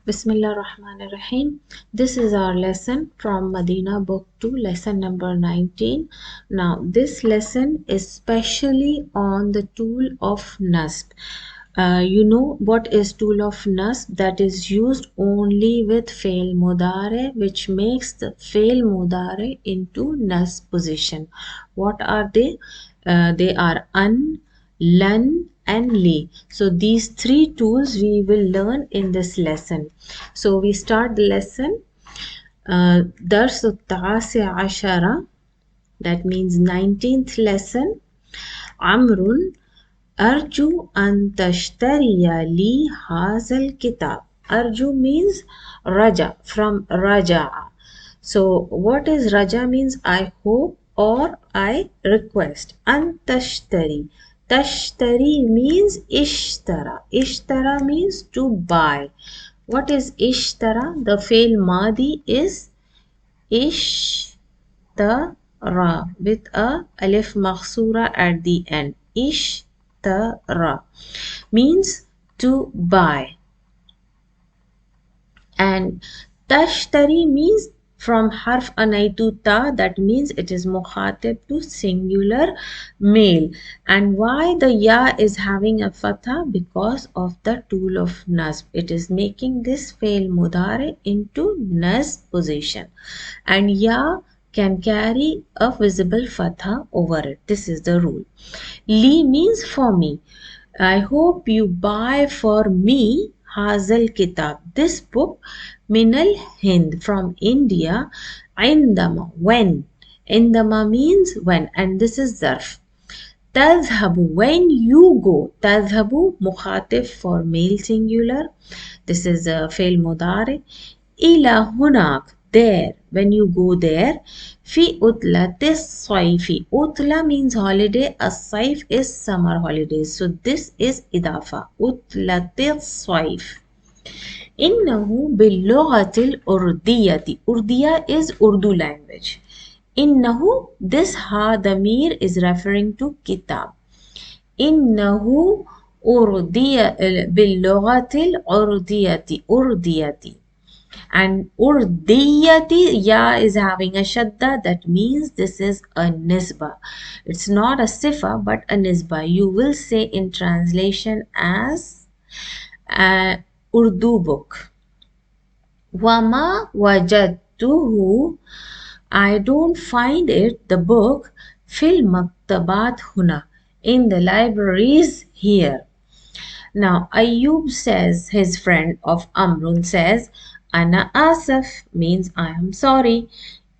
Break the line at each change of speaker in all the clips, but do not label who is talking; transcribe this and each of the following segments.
Bismillah Rahman Rahim. This is our lesson from Madina Book 2, lesson number 19. Now, this lesson is specially on the tool of nasb. You know what is tool of nasb? That is used only with fail mudare, which makes the fail mudare into nasb position. What are they? They are an, lan, and li. So these three tools we will learn in this lesson. So we start the lesson. درس التاسع عشر, that means 19th lesson. عمرو أرجو أن تشتري لي هذا الكتاب. Arju means raja, from raja. So what is raja means I hope or I request. An tashtari. Tashtari means ishtara. Ishtara means to buy. What is ishtara? The fail madi is ishtara with a alif makhsura at the end. Ishtara means to buy. And tashtari means from harf anaitu ta, that means it is mukhatib to singular male. And why the ya is having a fatha? Because of the tool of nasb. It is making this fail mudare into nasb position. And ya can carry a visible fatha over it. This is the rule. Li means for me. I hope you buy for me Hazal Kitab, this book, Minal Hind, from India. Indama, when. Indama means when, and this is zarf. Tazhabu, when you go. Tazhabu, mukhatif for male singular. This is a fail mudare. Ila hunak, there, when you go there. Fi utlatis saifi. Utla means holiday. As-saif is summer holidays. So this is idafa. Utlatis saif. Innahu bil-lughatil urdiyati. Urdiya is Urdu language. Innahu, this ha damir is referring to kitab. Innahu urdiya bil-lughatil urdiyati. Urdiyati. And urdiyati, ya is having a shadda, that means this is a nisba. It's not a sifa but a nisba. You will say in translation as Urdu book. Wama wajadtuhu, I don't find it, the book, fil maktabat huna, in the libraries here. Now Ayub says, his friend of Amrun says, Ana asaf means I am sorry.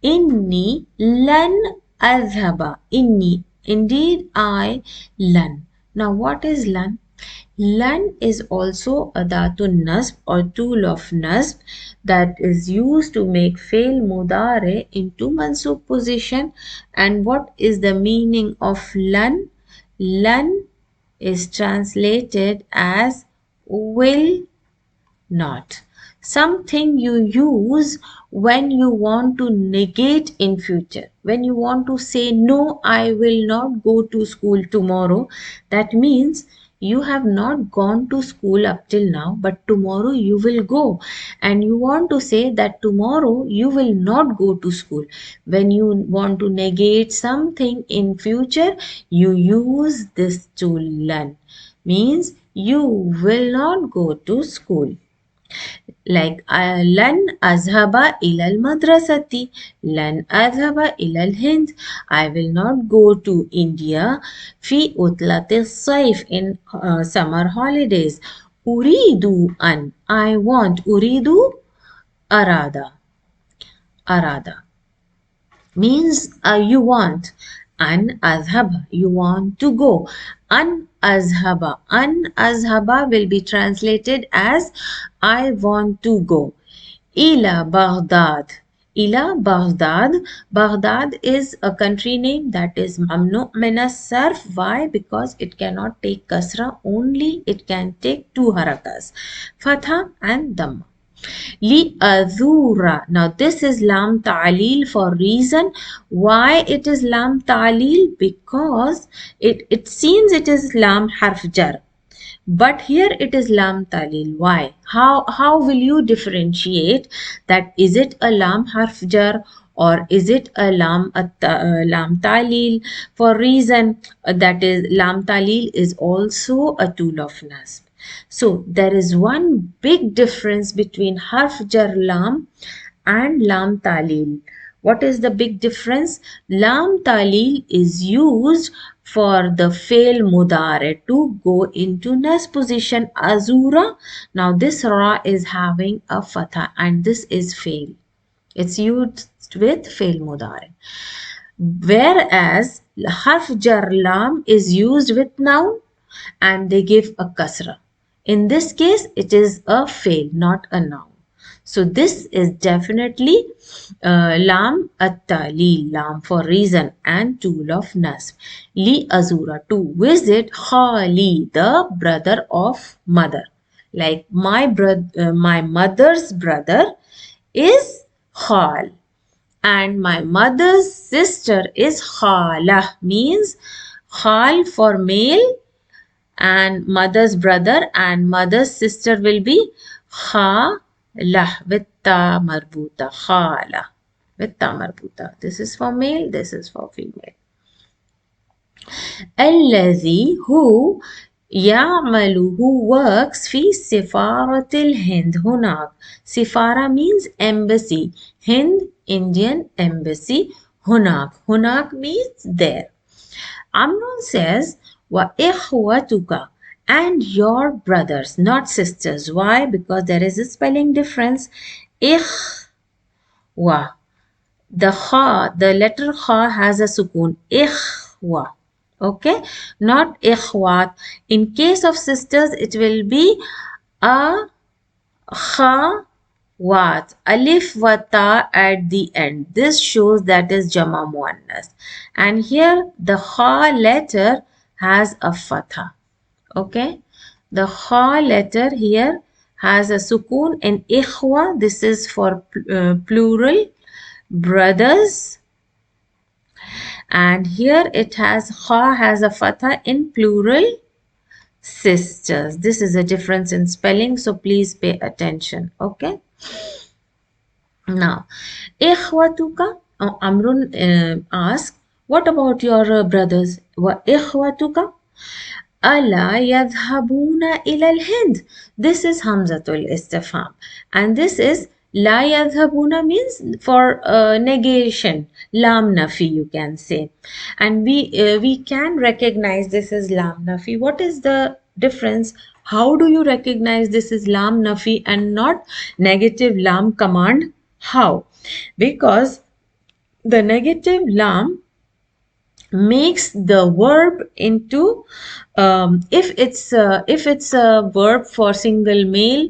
Inni lan azhaba. Inni, indeed I lan. Now what is lan? Lan is also adatun nasb or tool of nasb that is used to make fail mudare into mansub position. And what is the meaning of lan? Lan is translated as will not. Something you use when you want to negate in future. When you want to say, no, I will not go to school tomorrow. That means you have not gone to school up till now, but tomorrow you will go. And you want to say that tomorrow you will not go to school. When you want to negate something in future, you use this tool lan. Means you will not go to school. Like lan azhaba ilal madrasati, lan azhaba ilal hind, I will not go to India fi utlati saif, in summer holidays. Uridu an, I want. Uridu arada. Arada means you want. An azhaba, you want to go. An azhaba. An azhaba will be translated as I want to go. Ila Baghdad. Ila Baghdad. Baghdad is a country name that is mamnu min as-sarf. Why? Because it cannot take kasra, only it can take two harakas, fatha and dhamma. Li azura. Now this is lam ta'lil for reason. Why it is lam ta'lil? Because it seems it is lam harf jar. But here it is lam talil. Why? How will you differentiate that? Is it a lam harf jar or is it a lam talil? For reason that is lam talil is also a tool of nasb. So there is one big difference between harf jar lam and lam talil. What is the big difference? Lam talil is used for the fail mudare to go into nas position azura. Now this ra is having a fatha and this is fail. It's used with fail mudare. Whereas harf jar lam is used with noun and they give a kasra. In this case, it is a fail, not a noun. So this is definitely lam at-talil, lam for reason and tool of nasb. Li azura, to visit khali, the brother of mother. Like my mother's brother is khal and my mother's sister is khala, means khal for male and mother's brother and mother's sister will be khala with ta marbuta, khala with ta marbuta. This is for male, this is for female. الذي who يعمل who works في سفارة الهند هناك. سفارة means embassy. Hind Indian embassy. هناك means there. Amnon says وإخوتك and your brothers, not sisters. Why? Because there is a spelling difference. إخوة. The letter kha has a sukoon. إخوة. Okay, not ikhwat. In case of sisters, it will be a khawat, alif wa ta at the end. This shows that is jama muannas. And here the kha letter has a fatha. Okay, the kha letter here has a sukoon in ikhwa. This is for plural, brothers. And here it has kha has a fatha in plural, sisters. This is a difference in spelling, so please pay attention. Okay. Now, ikhwatuka. Amrun asks, what about your brothers? Wa ikhwatuka ala yadhabuna ila al-Hind. This is hamzatul istifham, and this is la yadhabuna means for negation, lam nafi you can say, and we can recognize this is lam nafi. What is the difference? How do you recognize this is lam nafi and not negative lam command? How? Because the negative lam makes the verb into if it's a verb for single male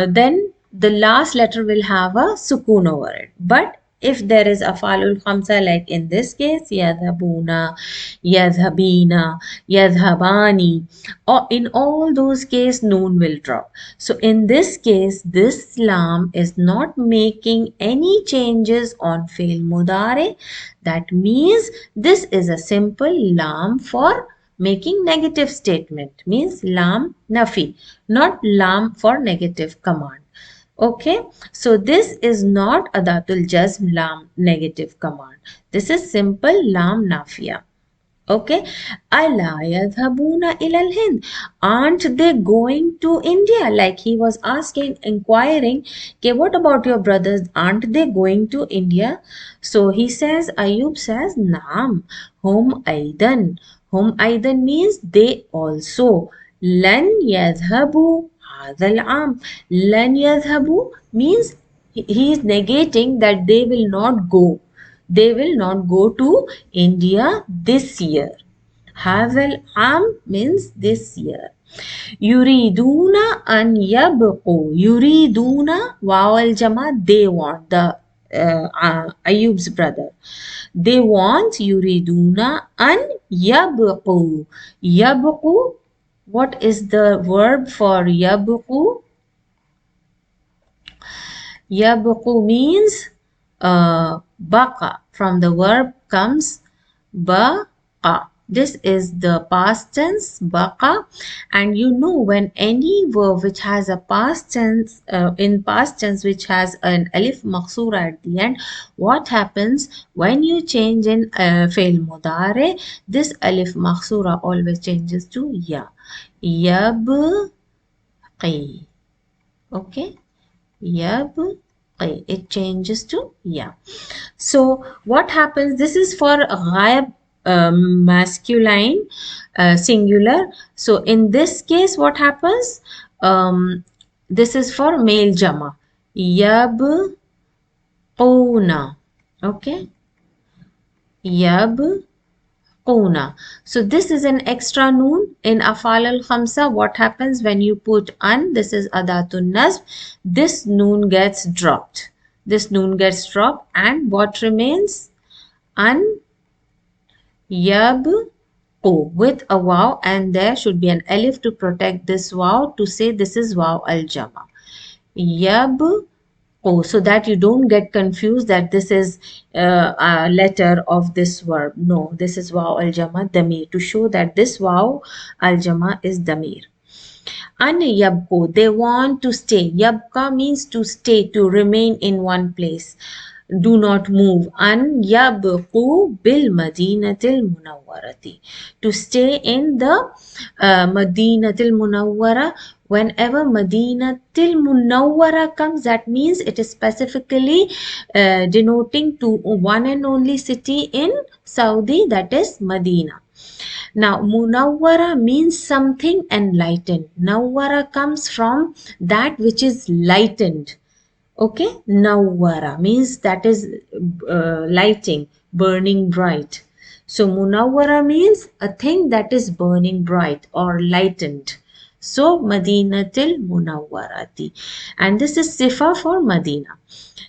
then the last letter will have a sukoon over it. But if there is afalul khamsa like in this case yadhabuna, yadhabina, yadhabani, or in all those cases noon will drop. So in this case this lam is not making any changes on fail mudare. That means this is a simple lam for making negative statement, means lam nafi, not lam for negative command. Okay, so this is not adatul jazm lam negative command. This is simple lam nafiya. Okay, ala yadhabuna ila al-Hind. Aren't they going to India? Like he was asking, inquiring, okay, what about your brothers? Aren't they going to India? So he says, Ayub says, Naam, hum aidan. Hum aidan means they also. Lan yadhabu hadal am. Lan yadhabu means he is negating that they will not go. They will not go to India this year. Hadal am means this year. Yuriduna an yabqu. Yuriduna wawal jama, they want. The Ayub's brother. They want yuriduna an yabqu. Yabqu. What is the verb for yabqu? Yabqu means baqa. From the verb comes baqa. This is the past tense, baqa. And you know, when any verb which has a past tense, in past tense which has an alif maqsoora at the end, what happens when you change in fi'l mudare? This alif maqsoora always changes to ya. Yabqi. Okay? Yabqi. It changes to ya. So what happens? This is for ghaib, masculine, singular. So in this case, what happens? This is for male jama. Yabquna. Okay. Yabquna. So this is an extra noon in afal al khamsa. What happens when you put an? This is adatun nasb. This noon gets dropped. This noon gets dropped, and what remains? An yabqu with a waw, and there should be an alif to protect this waw, to say this is waw al jama. Yabqu, so that you don't get confused that this is a letter of this verb. No, this is waw al jama damir, to show that this waw al jama is damir. An yabqu, they want to stay. Yabqa means to stay, to remain in one place. Do not move. An yabqu bil madinatil munawwarati, to stay in the madinatil munawwara. Whenever madinatil munawwara comes, that means it is specifically denoting to one and only city in Saudi, that is Medina. Now, munawwara means something enlightened. Nawwara comes from that which is lightened. Okay, nawwara means that is lighting, burning bright. So munawwara means a thing that is burning bright or lightened. So Madinatil Munawwarati, and this is sifa for Madina.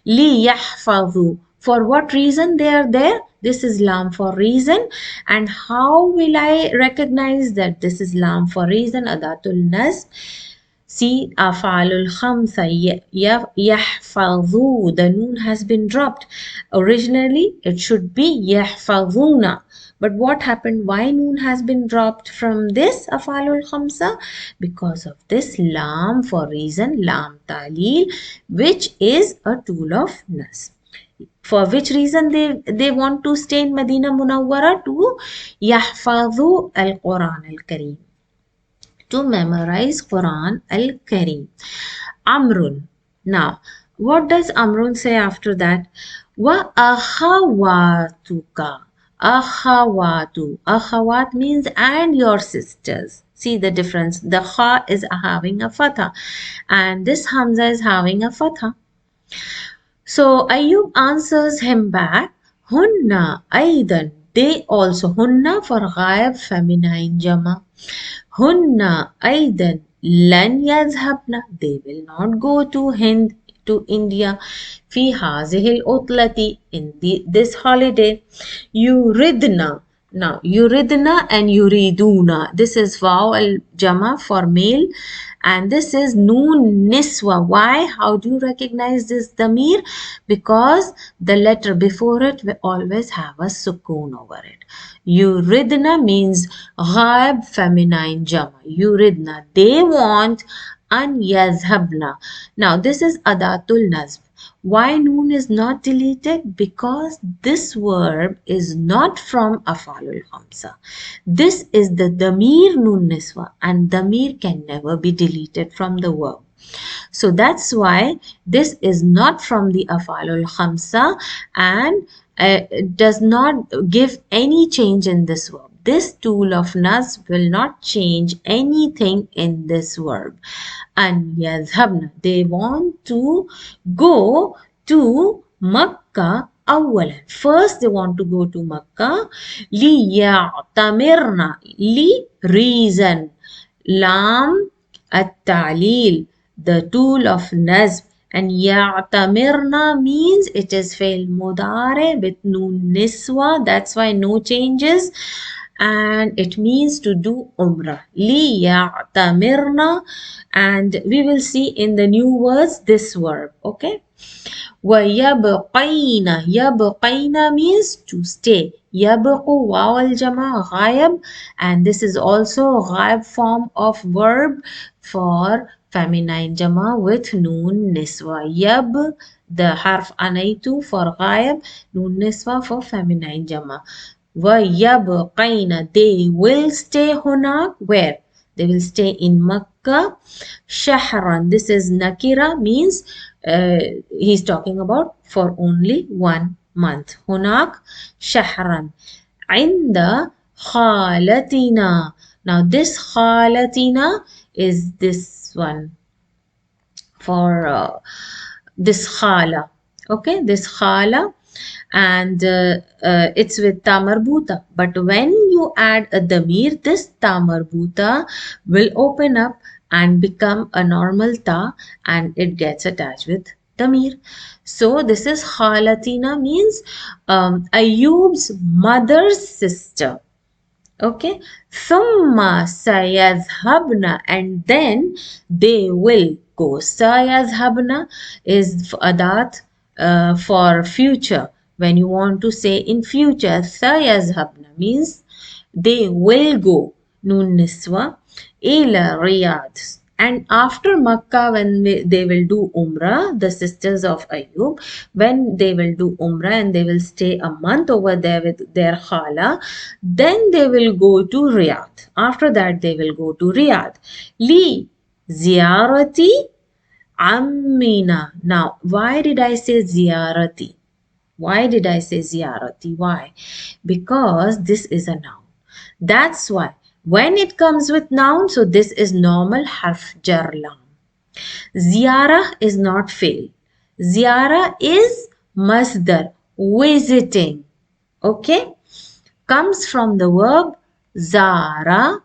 Li yahfadhu, for what reason they are there? This is lam for reason. And how will I recognize that this is lam for reason? Adatul nasb. See, afalul khamsa yahfadhu, the noon has been dropped. Originally, it should be yahfadhuna. But what happened? Why noon has been dropped from this afalul khamsa? Because of this lam for reason, lam talil, which is a tool of nas. For which reason they want to stay in Madina Munawwara? To yahfadhu al-Quran al-Kareem, to memorize Quran al-Kareem. Amrun. Now, what does Amrun say after that? Wa akhawatuka. Akhawatu. Akhawat means and your sisters. See the difference. The kha is having a fatha, and this hamza is having a fatha. So Ayub answers him back, Hunna aidan, they also. Hunna for ghaib, feminine jama. Hunna aidan lan yazhabna, they will not go to Hind, to India. Fi hazihil utlati, in this holiday. Yuridna. Now, yuridna and yuriduna. This is vaw al jama for male, and this is noon niswa. Why? How do you recognize this damir? Because the letter before it will always have a sukoon over it. Yuridna means ghaib, feminine jama. Yuridna, they want. An yazhabna. Now, this is adatul nasb. Why noon is not deleted? Because this verb is not from afalul khamsa. This is the damir noon niswa, and damir can never be deleted from the verb. So that's why this is not from the afalul khamsa, and does not give any change in this verb. This tool of nas will not change anything in this verb. And yazhabna, they want to go to Makkah awalan. First they want to go to Makkah. Li ya'tamirna, li reason. Lam at-ta'lil, the tool of nazb. And ya'tamirna means it is fail mudare with noon niswa. That's why no changes. And it means to do umrah. Li ya'tamirna, and we will see in the new words this verb. Okay. Wa yabqayna. Yabqayna means to stay. Yabqu waw al-jama ghayab, and this is also ghayab form of verb for feminine jama with noon niswa. Yab, the harf anaitu for ghayab, noon niswa for feminine jama. وَيَبْقَيْنَ, they will stay hunak, where? They will stay in Makkah. Shahran, this is nakira, means he's talking about for only 1 month. Hunak shahran. Inda khalatina. Now this khalatina is this one for this khala. Okay, this khala, and it's with ta marbuta. But when you add a damir, this ta marbuta will open up and become a normal ta, and it gets attached with damir. So this is khalatina, means Ayub's mother's sister. Okay, thumma sayazhabna, and then they will go. Sayazhabna is adat for future. When you want to say in future, sayazhabna means they will go. Nun niswa ila Riyadh. And after Makkah, when they will do Umrah, the sisters of Ayub, when they will do Umrah and they will stay a month over there with their khala, then they will go to Riyadh. After that, they will go to Riyadh. Li ziyarati Ammina. Now, why did I say ziyarati? Why did I say ziyarati? Why? Because this is a noun. That's why. When it comes with noun, so this is normal harf jar lam. Ziyara is not fail. Ziyara is masdar, visiting. Okay? Comes from the verb zara,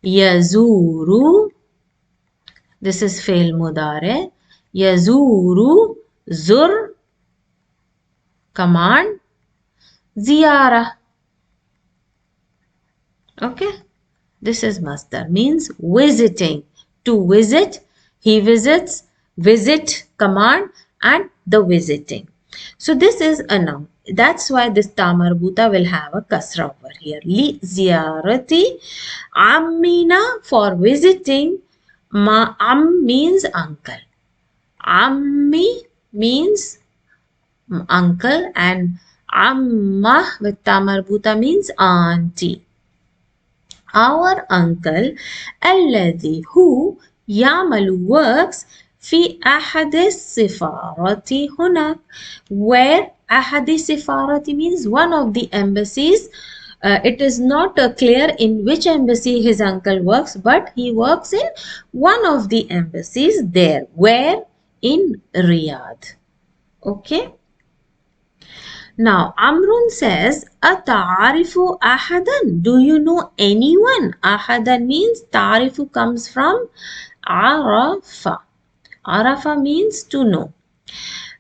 yazuru. This is fail mudare. Yazuru, zur, command, ziyara. Okay, this is masdar, means visiting. To visit, he visits, visit, command, and the visiting. So this is a noun. That's why this ta marbuta will have a kasra over here. Li ziyarati ammina, for visiting. Am means uncle. Ammi means uncle, and amma with ta marbuta means auntie. Our uncle, alladhi, who, yamalu, works, fi ahadi sifarati hunak, where ahadi sifarati means one of the embassies. It is not clear in which embassy his uncle works, but he works in one of the embassies there. Where? In Riyadh. Okay. Now, Amrun says, Ata'arifu ahadan? Do you know anyone? Ahadan means, ta'arifu comes from arafa. Arafa means to know.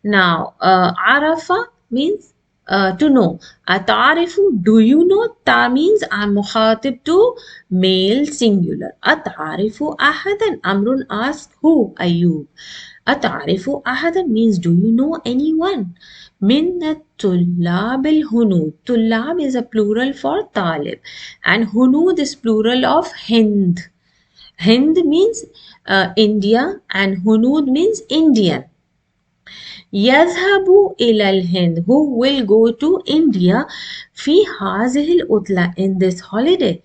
Now, arafa means to know. Ata'arifu, do you know? Ta means I'm mukhatib to male singular. Ata'arifu ahadan? Amrun asks, who? Ayub. Ata'arifu ahadan means, do you know anyone? Min tullab al-hunud. Tullab is a plural for talib, and hunud is plural of Hind. Hind means India, and hunud means Indian. Yazhabu ilal Hind, who will go to India fi hazihil utla, in this holiday.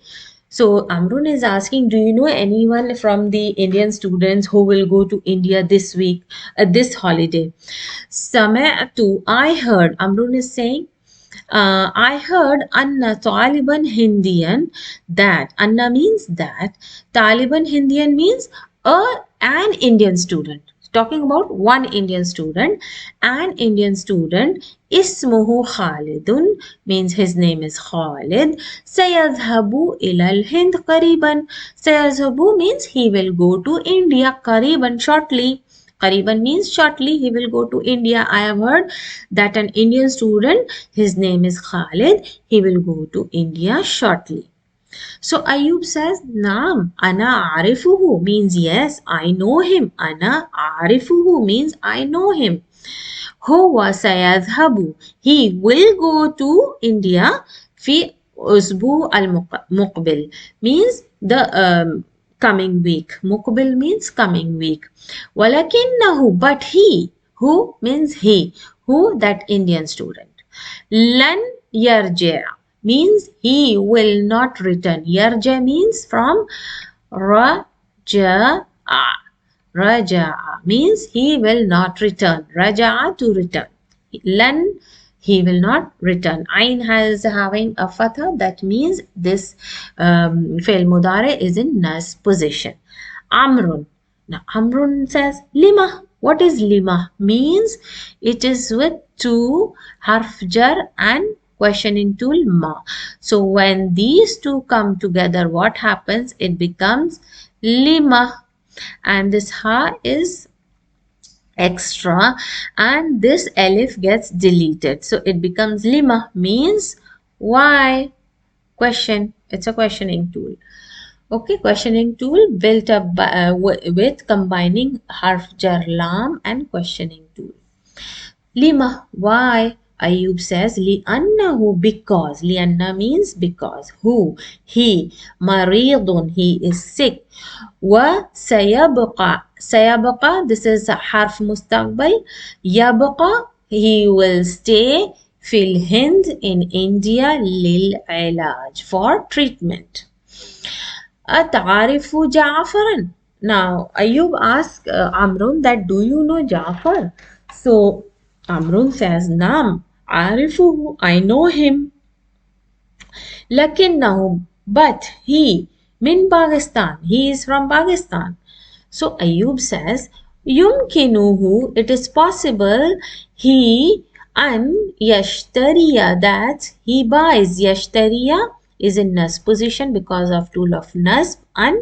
So Amrun is asking, do you know anyone from the Indian students who will go to India this week, this holiday? Sami'tu, I heard. Amrun is saying, I heard Anna Taliban Hindian, that Anna means that, Taliban Hindian means an Indian student. Talking about one Indian student. An Indian student, Ismuhu Khalidun, means his name is Khalid. Sayazhabu ilal Hind qariban. Sayazhabu means he will go to India qariban, shortly. Qariban means shortly he will go to India. I have heard that an Indian student, his name is Khalid, he will go to India shortly. So Ayub says, Naam, ana arifuhu means yes, I know him. Ana arifuhu means I know him. Huwa sayadhabu. He will go to India fi usbu al-muqbil means the coming week. Muqbil means coming week. Walakinnahu, but he. Who means he. Who? That Indian student. Lan yarja means he will not return. Yarja means from raja'a. Raja'a means he will not return. Raja'a to return. Lan, he will not return. Ain has having a fatha, that means this fail mudare is in nas position. Amrun. Now Amrun says lima. What is lima? Means it is with two harf jar and questioning tool ma. So when these two come together, what happens? It becomes lima, and this ha is extra and this alif gets deleted, so it becomes lima, means why? Question. It's a questioning tool. Okay, questioning tool built up by, with combining harf jar lam and questioning tool. Lima, why? Ayub says li'annahu, because. Li'anna means because. Who? He. Maridun, he is sick. Wa sayabqa. Sayabqa, this is a harf mustaqbal. Yabqa, he will stay fil Hind, in India, lil ilaj, for treatment. Atarifu Ja'faran. Now Ayub asked Amrun that, do you know Ja'far? So Amrun says, Naam, Arifuhu, I know him. Lakinnahu, but he, min Pakistan, he is from Pakistan. So Ayub says, Yumkinuhu, it is possible, he, an yashtariya, that he buys. Yashtariya is in nasb position because of tool of nasb, and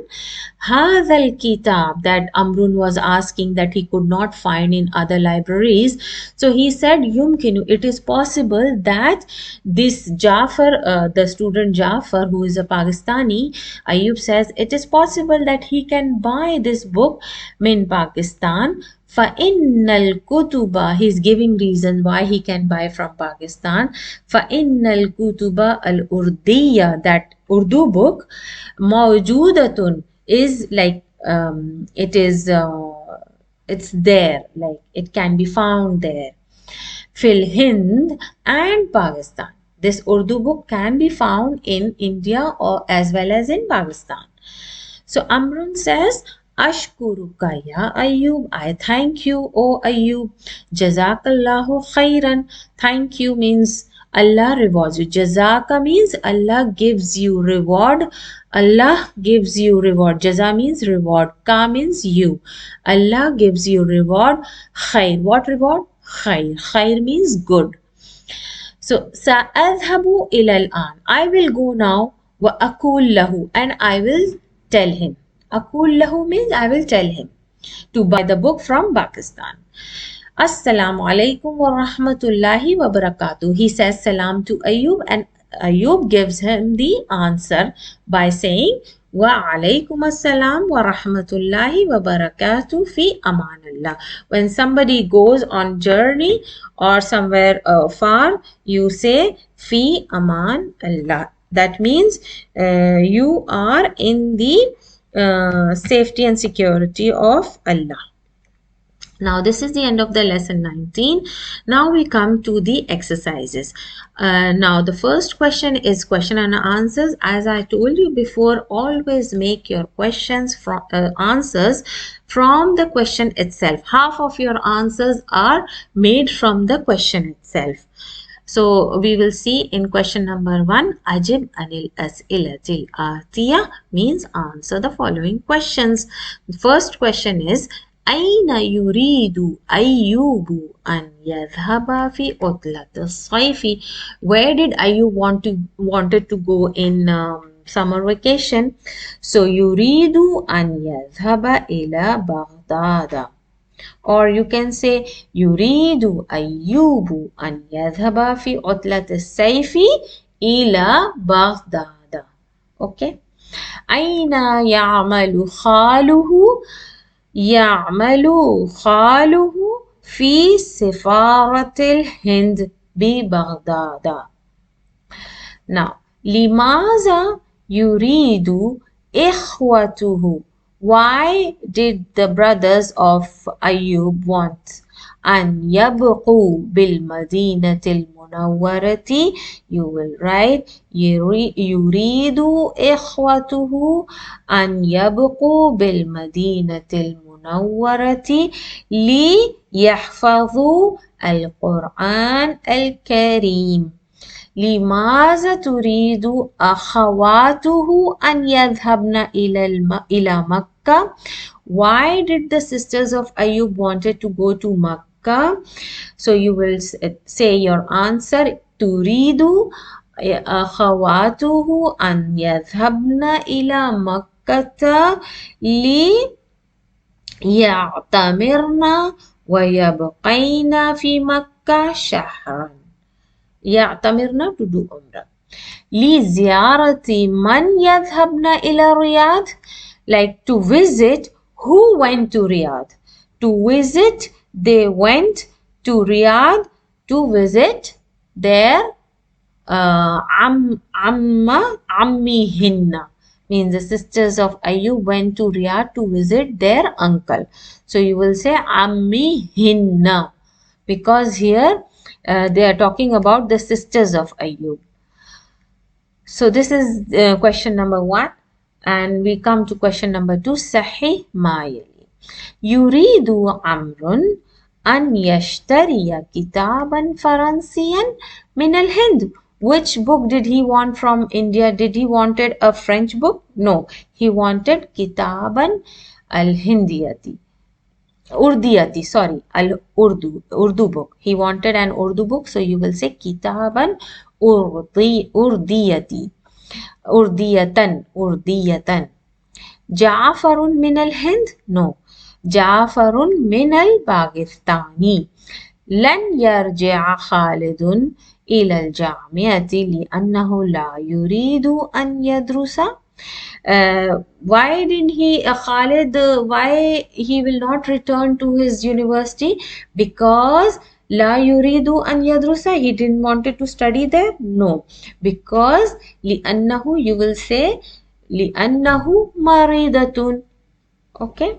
hadhal kitab, that Amrun was asking that he could not find in other libraries. So he said yumkinu, it is possible that this Jafar, the student Jafar, who is a Pakistani, Ayub says it is possible that he can buy this book min Pakistan. فَإِنَّ الْكُتُبَ, he's giving reason why he can buy from Pakistan. فَإِنَّ الْكُتُبَ الْأُرْدِيَّةَ, that Urdu book, mawjudatun, is like it is it's there, like it can be found there. Fil Hind and Pakistan. This Urdu book can be found in India or as well as in Pakistan. So Amrun says, Ashkuruka ya Ayub, I thank you, O Ayub. Jazakallahu khairan. Thank you means Allah rewards you. Jazaka means Allah gives you reward. Allah gives you reward. Jaza means reward. Ka means you. Allah gives you reward. Khair. What reward? Khair. Khair means good. So, sa'adhabu ila al-an. I will go now. Wa akul lahu. And I will tell him. Akul lahu means I will tell him to buy the book from Pakistan. Assalamu alaikum wa rahmatullahi wa barakatuh. He says salam to Ayub, and Ayub gives him the answer by saying wa alaikum assalam wa rahmatullahi wa barakatuh fi amanallah. When somebody goes on journey or somewhere far, you say fi aman Allah. That means you are in the safety and security of Allah. Now this is the end of the lesson 19. Now we come to the exercises. Now the first question is question and answers. As I told you before, always make your questions from answers from the question itself. Half of your answers are made from the question itself. So we will see in question number 1, Ajib anil as'ilatil atiya means answer the following questions. The first question is, Aina yuridu Ayyubu an yadhhaba fi utlati as-sayfi. Where did Ayyub wanted to go in summer vacation? So yuridu an yadhhaba ila Baghdad. Or you can say yuridu Ayyubu an yadhhaba fi utlati as-sayfi ila Baghdad. Okay. أين يعمل خاله يعمل خاله في سفارة الهند ببغداد. Now, لماذا يريد إخوته? Why did the brothers of Ayub want أن يبقوا بالمدينة المنورة? You will write يريد إخوته أن يبقوا بالمدينة المنورة ليحفظوا القرآن الكريم. لماذا تريد أخواته أن يذهبن إلى مكة? Why did the sisters of Ayub wanted to go to Makkah? So you will say your answer. تريد أخواته أن يذهبن إلى مكة ليعتمرن ويبقين في مكة شهرا. يعتمرن to do umrah. لزيارة من يذهبن إلى رياض, like to visit. Who went to Riyadh? To visit, they went to Riyadh to visit their ammihinna, means the sisters of Ayub went to Riyadh to visit their uncle. So you will say ammihinna, because here they are talking about the sisters of Ayub. So this is question number 1, and we come to question number 2. Sahih ma yali. Yuridu Amrun an yashtariya kitaban faransiyan min al-Hind. Which book did he want from India? Did he wanted a French book? No, he wanted kitaban al-Hindiyati. Urdiyati, sorry, Urdu book. He wanted an Urdu book, so you will say kitaban Urdiyati. Urdiyatan. Ja'farun min al-Hind? No. Ja'farun min al-Pakistani. لن يرجع خالد إلى الجامعة لأنه لا يريد أن يدرس. Why didn't he, Khalid, why he will not return to his university? Because لا يريد أن يدرس, he didn't wanted to study there? No. Because لأنه, you will say لأنه مريضة. Okay.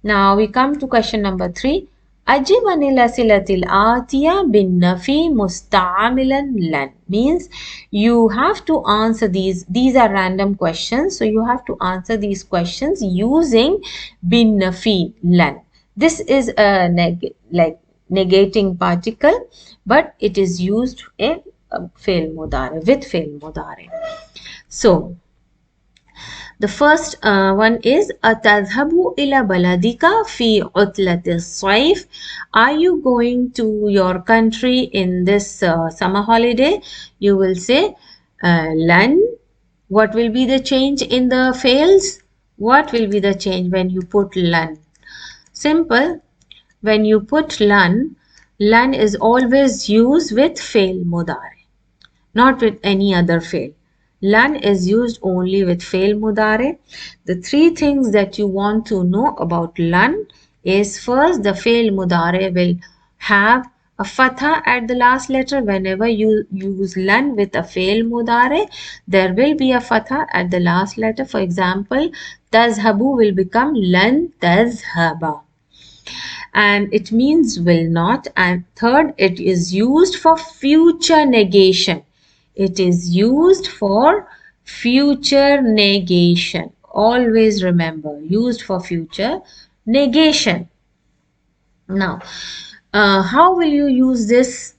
Now we come to question number 3. أجب عن الأسئلة الآتية بالنفي مستعملا لن, means you have to answer these are random questions, so you have to answer these questions using بالنفي لن. This is a negating particle, but it is used in فعل مضارع, with فعل مضارع. So the first one is أتذهب إلى بلدك في عطلة الصيف? Are you going to your country in this summer holiday? You will say لن. What will be the change in the fails? What will be the change when you put لن? Simple. When you put لن is always used with fail mudare, not with any other fail. Lan is used only with fail mudare. The 3 things that you want to know about lan is, first, the fail mudare will have a fatha at the last letter. Whenever you use lan with a fail mudare, there will be a fatha at the last letter. For example, tazhabu will become lan tazhaba, and it means will not. And third, it is used for future negation. It is used for future negation. Always remember, used for future negation. Now, how will you use this?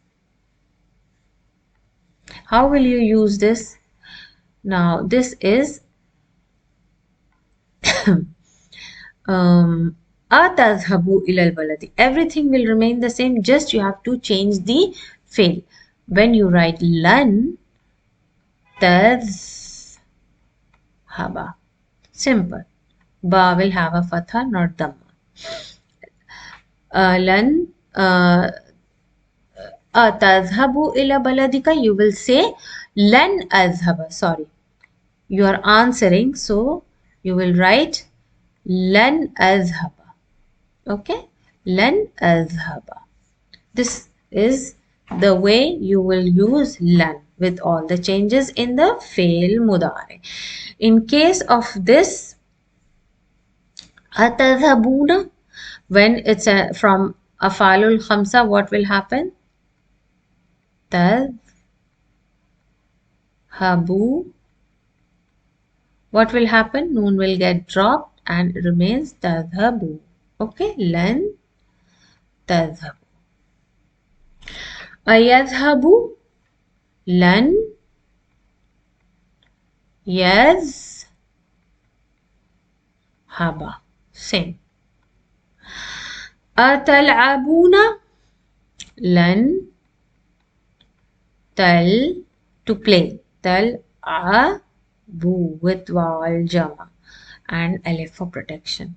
How will you use this? Now, this is أتذهب إلى البلد. Everything will remain the same, just you have to change the fail. When you write lan tadhhaba, simple. Ba will have a fatha, not dhamma. Lan atadhhabu ila baladika, you will say lan azhaba. Sorry, You are answering, so you will write lan azhaba. Okay, lan azhaba. This is the way you will use lan with all the changes in the fail mudari. In case of this atadhabuna, when it's from afalul khamsa, what will happen? Tadhabu. What will happen? Noon will get dropped and it remains tadhabu. Okay, lan tadhabu. Ayadhabu, lan yazhaba. Same. Atal'abuna, lan tal, to play. Tal'abu with vowel jama and alif for protection.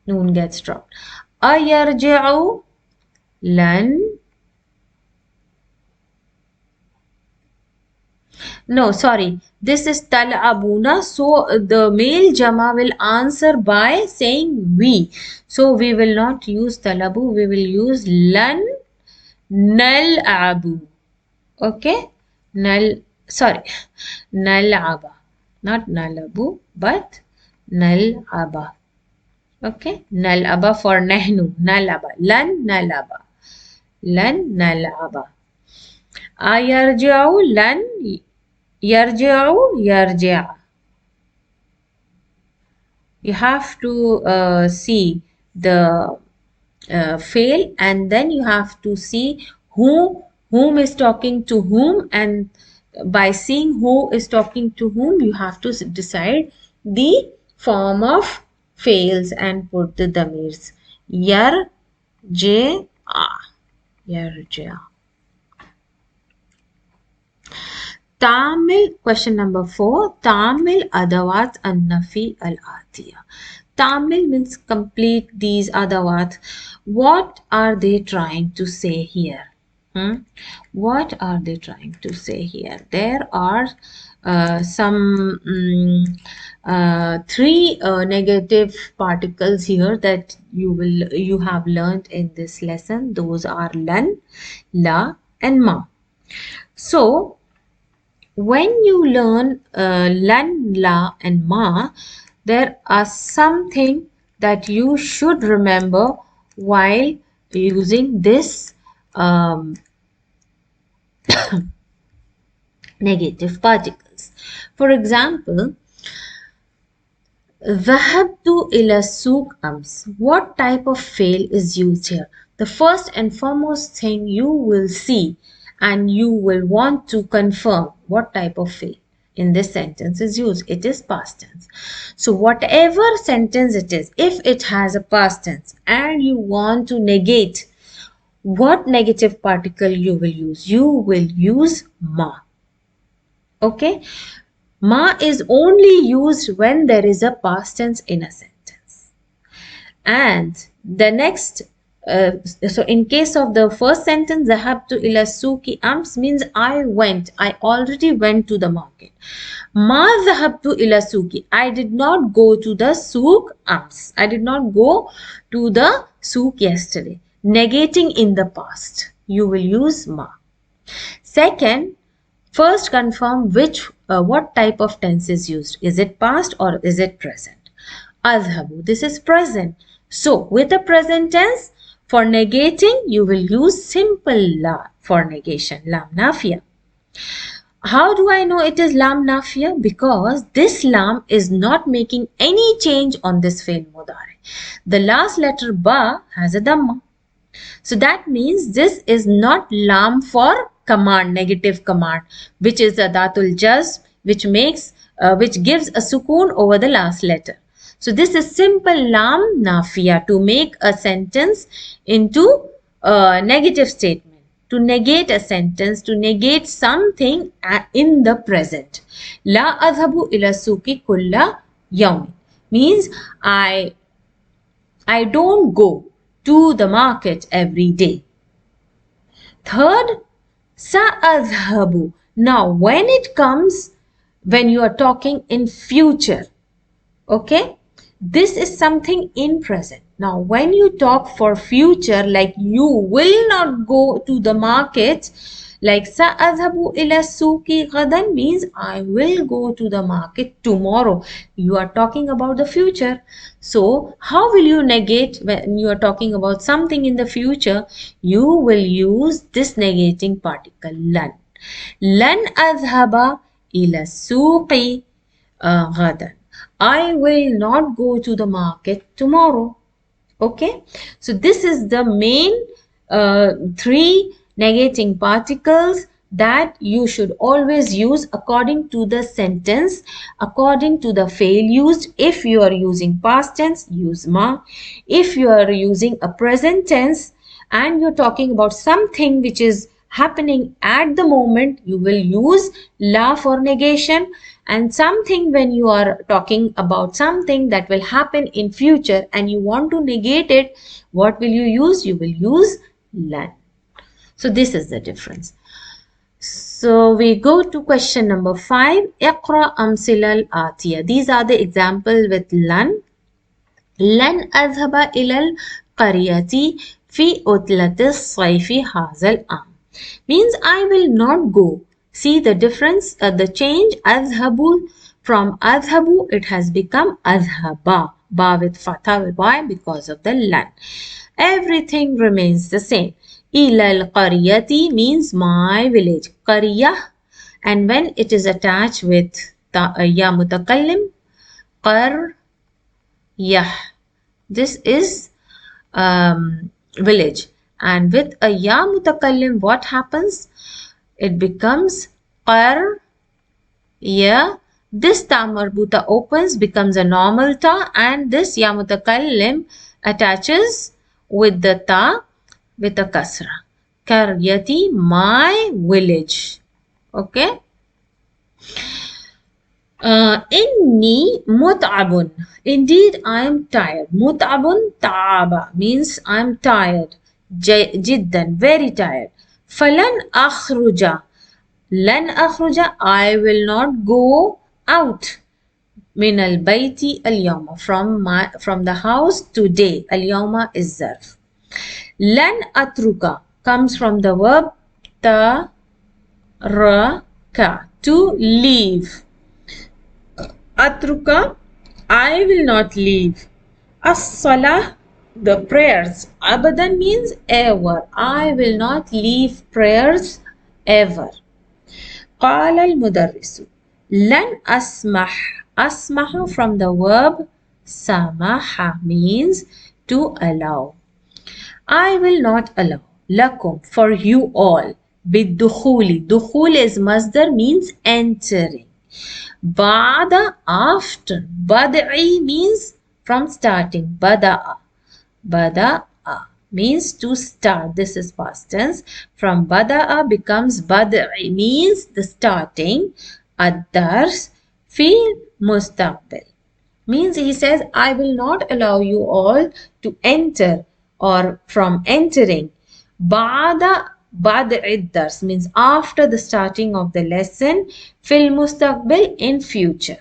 Noon gets dropped. Ayarji'u, lan. No, sorry. This is tal'abuna. So the male jama will answer by saying we. So we will not use talabu. We will use lan nal'abu. Okay? Nal'aba. Not nalabu, but nal'aba. Okay? Nal'aba for nahnu. Nal'aba. Lan nal'aba. Lan nal'aba. Ayarji'u lan yarji'u yarji'a. You have to see the fail, and then you have to see whom is talking to whom, and by seeing who is talking to whom, you have to decide the form of fails and put the damirs. Yarji'a. Yarji'a. Tamil, question number 4. Tamil adawat an-nafi al-atiya. Tamil means complete these adawat. What are they trying to say here? What are they trying to say here? There are some 3 negative particles here that you have learned in this lesson. Those are lan, la, and ma. So when you learn lan, la, and ma, there are something that you should remember while using this negative particles. For example, ذهبت إلى السوق أمس. What type of fail is used here? The first and foremost thing you will see and you will want to confirm what type of fail in this sentence is used. It is past tense. So whatever sentence it is, if it has a past tense and you want to negate, what negative particle you will use? You will use ma. Okay? Ma is only used when there is a past tense in a sentence. And the next, so in case of the first sentence, Zahabtu ila suki ams means I already went to the market. Ma zahabtu ila suki, I did not go to the souk ams. I did not go to the souk yesterday. Negating in the past, you will use ma. Second, first confirm what type of tense is used. Is it past or is it present? Azhabu, this is present. So with a present tense, for negating, you will use simple la for negation, lam nafiya. How do I know it is lam nafiya? Because this lam is not making any change on this fail mudari. The last letter ba has a dhamma. So that means this is not lam for command, negative command, which is adatul jazm, which gives a sukoon over the last letter. So this is simple lam nafiya to make a sentence into a negative statement, to negate a sentence, to negate something in the present. La adhabu ila suki kulla yawmi means I don't go to the market every day. Third, sa'adhabu. Now when it comes when you are talking in future. Okay, this is something in present. Now when you talk for future, like you will not go to the market, like سأذهب إلى السوق غدا means I will go to the market tomorrow. You are talking about the future. So how will you negate when you are talking about something in the future? You will use this negating particle لن. لن أذهب إلى السوق غدا. I will not go to the market tomorrow. Okay, so this is the main three negating particles that you should always use according to the sentence, according to the fail used. If you are using past tense, use ma. If you are using a present tense and you're talking about something which is happening at the moment, you will use la for negation. And something when you are talking about something that will happen in future and you want to negate it, what will you use? You will use lan. So this is the difference. So we go to question number 5. اقرأ أمثلة الآتية. These are the example with lan. لن أذهب إلى القرية في عطلة الصيف هذا العام. Means I will not go. See the difference, the change. أذهب from أذهب, it has become أذهب. Ba with fatha. Why? Because of the lan. Everything remains the same. إلى القرية means my village. قرية, and when it is attached with ya mutakallim, قرية, this is village. And with a ya mutakallim, what happens? It becomes qar, ya. This ta marbuta opens, becomes a normal ta, and this ya mutakallim attaches with the ta with a kasra. Karyati, my village. Okay. Inni mut'abun. Indeed, I am tired. Mut'abun ta'aba means I am tired. Jiddan, very tired. Falan akhruja. Lan akhruja, I will not go out. Min al bayti al yawma, from the house today. Al yawma is zarf. Lan atruka comes from the verb taraka, to leave. Atruka, I will not leave. As-salah, the prayers. Abadan means ever. I will not leave prayers ever. قال المدرس لن أسمح. أسمح from the verb samaha means to allow. I will not allow. Lakum, for you all. بالدخول. Dukhul is masdar, means entering. Ba'da, after. Bad'i means from starting. Bada'a. Bada'a means to start. This is past tense. From bada'a becomes bad'i, means the starting. Ad-dars fi mustaqbil means he says, I will not allow you all to enter or from entering. Ba'da bad'i dars means after the starting of the lesson. Fil mustaqbil, in future.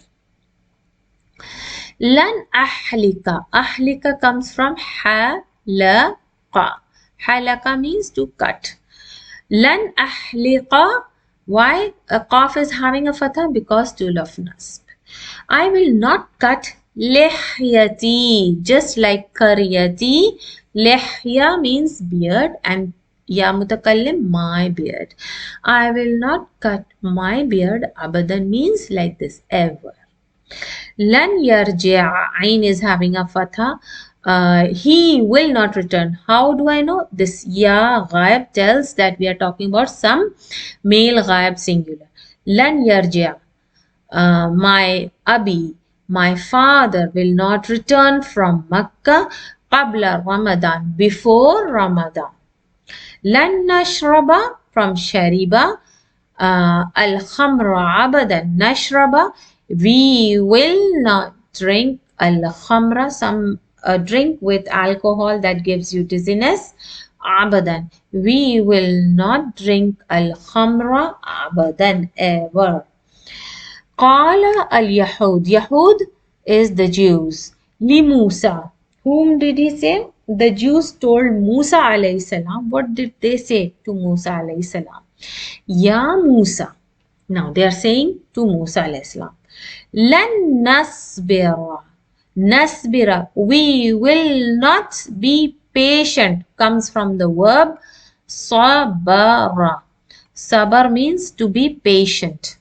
Lan ahlika. Ahlika comes from halaka. Halaka means to cut. Lan ahlika. Why a qaf is having a fatha? Because to of nasb. I will not cut lihyati. Just like karyati. Lihya means beard and ya mutakallim, my beard. I will not cut my beard. Abadan means like this, ever. Lan yarji'a, ain is having a fatha. He will not return. How do I know? This ya ghaib tells that we are talking about some male ghaib singular. Lan yarji'a, my abi, my father will not return from Makkah qabla Ramadan, before Ramadan. Lan nashraba from shariba. Al-khamra abadan nashraba. We will not drink al-khamra, some drink with alcohol that gives you dizziness. Abadan. We will not drink al-khamra abadan, ever. Qala al-Yahud. Yahud is the Jews. Li Musa. Whom did he say? The Jews told Musa alayhi salam. What did they say to Musa alayhi salam? Ya Musa. Now they are saying to Musa alayhi salam. Lan nasbira. Nasbira. We will not be patient. Comes from the verb sabara. Sabar means to be patient.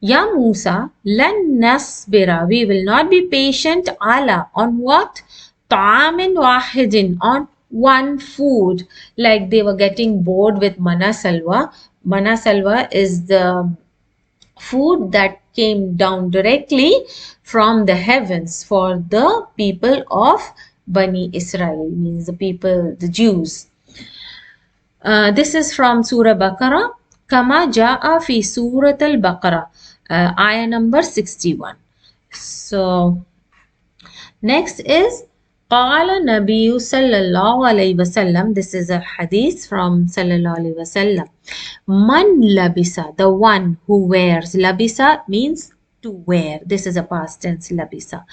Ya Musa, lan nasbira. We will not be patient. Ala. On what? Ta'amin wahidin. On one food. Like they were getting bored with mana salwa. Mana salwa is the food that came down directly from the heavens for the people of Bani Israel. Means the people, the Jews. This is from Surah Baqarah. Kama ja'a fi Surat al-Baqarah. Ayah number 61. So, next is Qala Nabiyyu sallallahu alayhi wasallam. This is a hadith from sallallahu alayhi wasallam. Man labisa, the one who wears. Labisa means to wear. This is a past tense, labisa.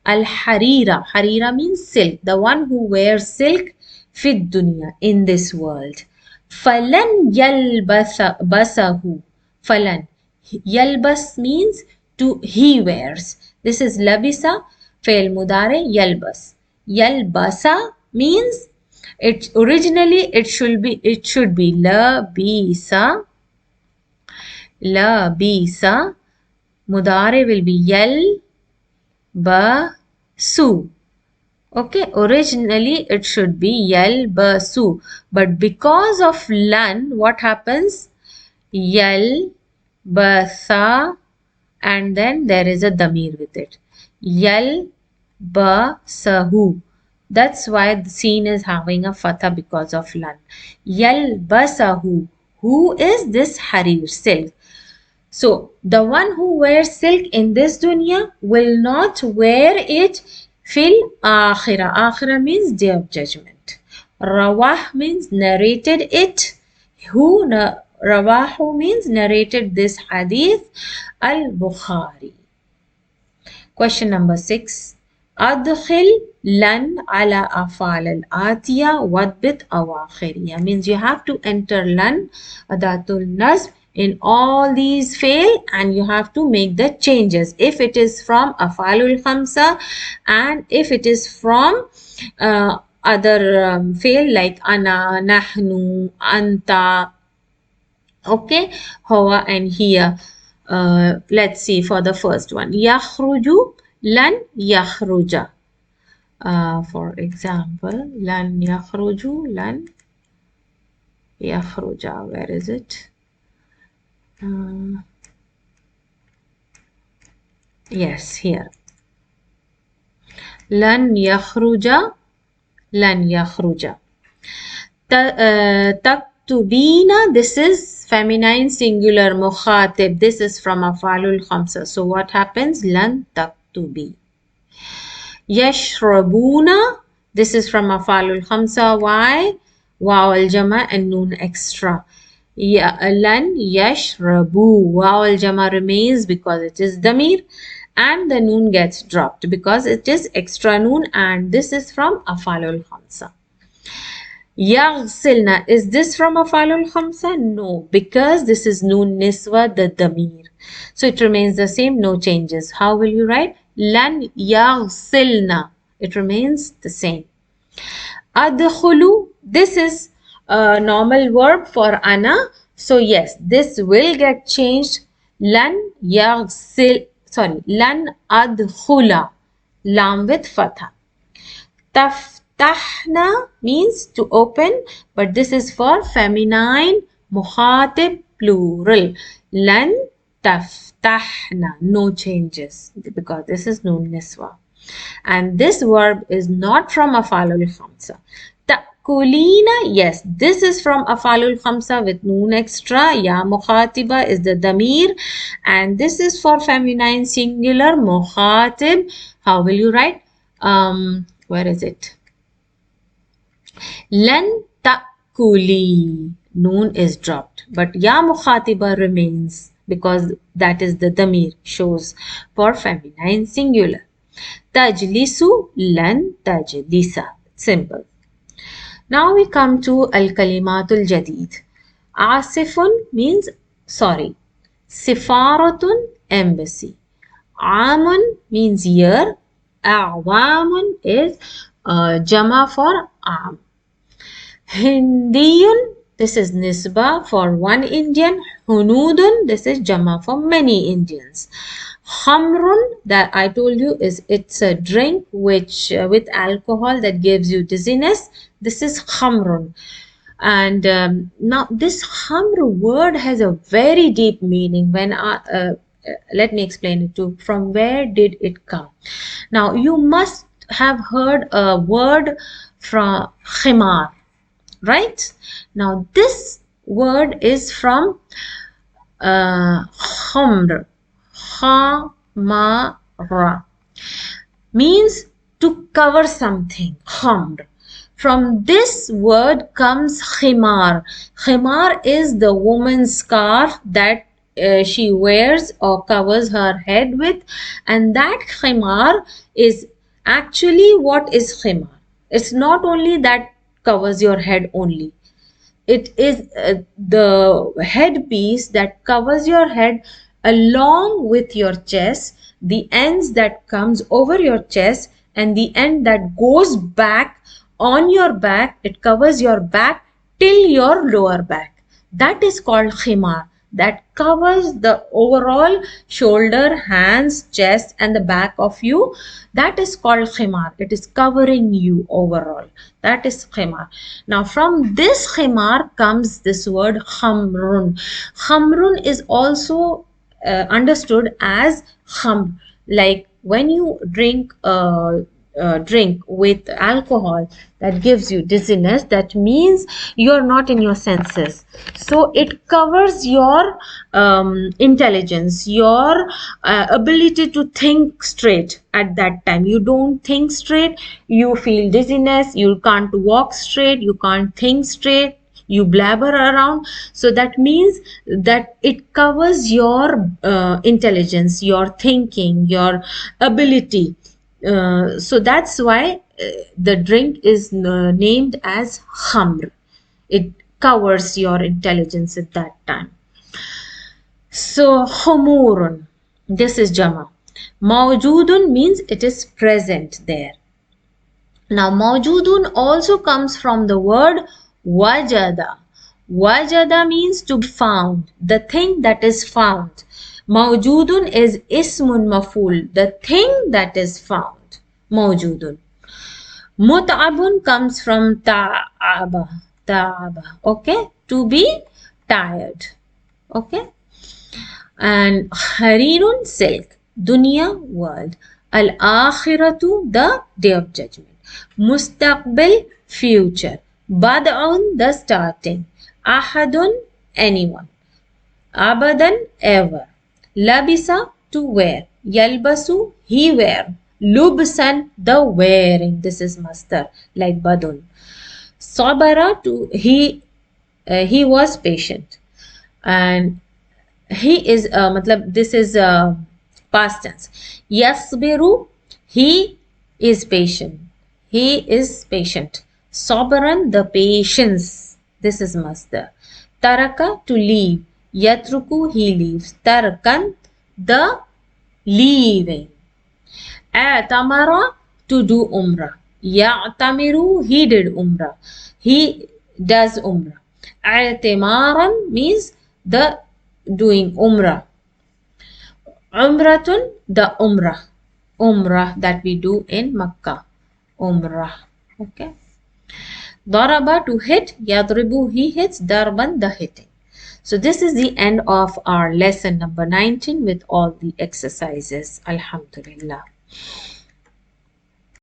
Al-harira. Harira means silk. The one who wears silk fid dunya, in this world. Falan yalbasahu. Falan. Yalbas means to he wears. This is labisa, fail mudare, yalbas. Yalbasa means it originally it should be labisa. Labisa. Mudare will be yalbasu. Okay, originally it should be yalbasu, but because of lan, what happens? Yalbasa, and then there is a damir with it. Yalbasahu. That's why the scene is having a fatha because of lan. Yalbasahu. Who is this harir, silk? So, the one who wears silk in this dunya will not wear it fil akhirah. Akhirah means day of judgment. Rawah means narrated it. Rawahu means narrated this hadith. Al-Bukhari. Question number 6. Adkhil lan ala afal al-atiya wadbit awakhiriya. Means you have to enter lan, adatul nasb, in all these fail, and you have to make the changes if it is from afalul khamsa and if it is from other fail like ana, nahnu, anta, okay, huwa and here. Let's see for the first one. Yakhruju, lan yakhruja. For example, lan yakhruju, lan yakhruja. Where is it? Yes, here. Lan yakhruja, lan yakhruja. Taktubina, this is feminine singular mukhatib. This is from afalul khamsa. So what happens? Lan taktubi. Yashrabuna, this is from afalul khamsa. Why? Waw al jama and noon extra. Lan yashrabu. Waw al jama remains because it is damir, and the noon gets dropped because it is extra noon, and this is from afalul khamsa. Yaghsilna, is this from afalul khamsa? No, because this is noon niswa, the damir. So it remains the same, no changes. How will you write? Lan yaghsilna. It remains the same. Adkhulu, this is a normal verb for ana. So yes, this will get changed. Lan yaghsil, lan adkhula. Lam with fatha. Taftahna means to open, but this is for feminine mukhatib plural. Lan taftahna, no changes because this is noon niswa. And this verb is not from afalul khamsa. Ta'kulina, yes, this is from afalul khamsa with noon extra. Ya mukhatiba is the damir, and this is for feminine singular mukhatib. How will you write? Where is it? Lan ta'kuli. Noon is dropped, but ya mukhatiba remains. because that is the damir, shows for feminine singular. Tajlisu, lan tajlisa. Simple. Now we come to al-kalimatul jadid. Asifun means sorry. Sifaratun, embassy. Amun means year. Awamun is jama for am. Hindiyun, this is nisba for one Indian. Hunudun, this is jama for many Indians. Khamrun, that I told you, it's a drink which with alcohol that gives you dizziness. This is khamrun. And now this khamr word has a very deep meaning. Let me explain it too. From where did it come? Now you must have heard a word from khimar, right? Now this word is from khamr, khamara, means to cover something, khamr. From this word comes khimar. Khimar is the woman's scarf that she wears or covers her head with, and that khimar is actually, what is khimar? It's not only that covers your head only. It is the headpiece that covers your head along with your chest, the ends that comes over your chest and the end that goes back on your back. It covers your back till your lower back. That is called khimar. That covers the overall shoulder, hands, chest and the back of you. That is called khimar. It is covering you overall. That is khimar. Now from this khimar comes this word khamrun. Khamrun is also understood as khamr. Like when you drink drink with alcohol that gives you dizziness, that means you're not in your senses. So it covers your intelligence, your ability to think straight. At that time you don't think straight, you feel dizziness, you can't walk straight, you can't think straight, you blabber around. So that means that it covers your intelligence, your thinking, your ability. So that's why the drink is named as khamr. It covers your intelligence at that time. So humurun, this is jama. Mawjudun means it is present there. Now mawjudun also comes from the word wajada. Wajada means to be found, the thing that is found. Mawjudun is ismun maful, the thing that is found. Mawjudun. Mut'abun comes from ta'aba. Ta'aba. Okay? To be tired. Okay? And harirun, silk. Dunya, world. Al-akhiratu, the day of judgment. Mustaqbil, future. Bad'un, the starting. Ahadun, anyone. Abadan, ever. Labisa, to wear. Yalbasu, he wear. Lubsan, the wearing. This is masdar, like badun. Sabara, to he was patient. And he is this is past tense. Yasbiru, he is patient. He is patient. Sabran, the patience. This is masdar. Taraka, to leave. Yatruku, he leaves. Tarkan, the leaving. A'tamara, to do umrah. Ya'tamiru, he did umrah. He does umrah. A'timaran means the doing umrah. Umratun, the umrah. Umrah that we do in Makkah. Umrah. Okay. Daraba, to hit. Yadribu, he hits. Darban, the hitting. So this is the end of our lesson number 19 with all the exercises. Alhamdulillah.